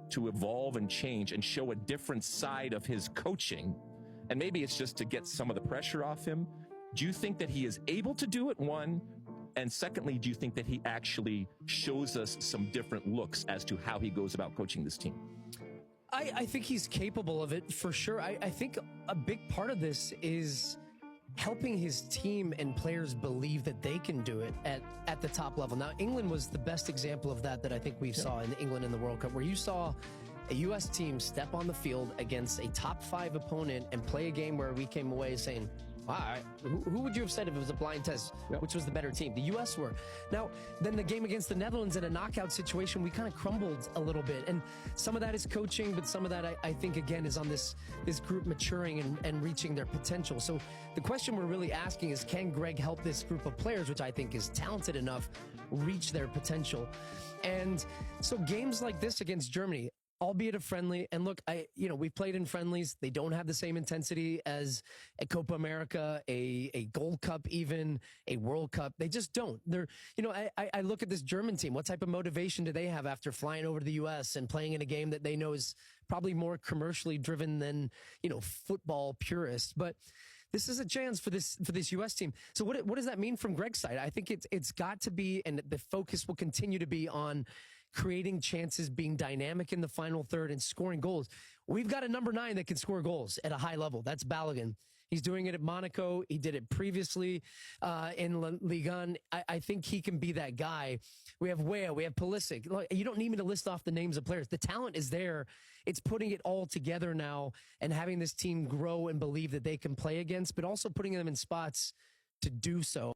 to evolve and change and show a different side of his coaching, and maybe it's just to get some of the pressure off him, do you think that he is able to do it, one? And secondly, do you think that he actually shows us some different looks as to how he goes about coaching this team? I think he's capable of it for sure. I think a big part of this is helping his team and players believe that they can do it at the top level. Now, England was the best example of that I think we saw in England in the World Cup, where you saw a U.S. team step on the field against a top 5 opponent and play a game where we came away saying, wow, who would you have said if it was a blind test, which was the better team? The U.S. were. Now, then the game against the Netherlands in a knockout situation, we kind of crumbled a little bit. And some of that is coaching, but some of that, I think, again, is on this group maturing and reaching their potential. So the question we're really asking is, can Greg help this group of players, which I think is talented enough, reach their potential? And so games like this against Germany, albeit a friendly, and look, we've played in friendlies. They don't have the same intensity as a Copa America, a Gold Cup, even a World Cup. They just don't. I look at this German team. What type of motivation do they have after flying over to the U.S. and playing in a game that they know is probably more commercially driven than, football purists? But this is a chance for this U.S. team. So what does that mean from Greg's side? I think it's got to be, and the focus will continue to be on creating chances, being dynamic in the final third, and scoring goals. We've got a number 9 that can score goals at a high level. That's Balogun. He's doing it at Monaco. He did it previously in Ligue 1. I think he can be that guy. We have Weah. We have Pulisic. Look, you don't need me to list off the names of players. The talent is there. It's putting it all together now and having this team grow and believe that they can play against, but also putting them in spots to do so.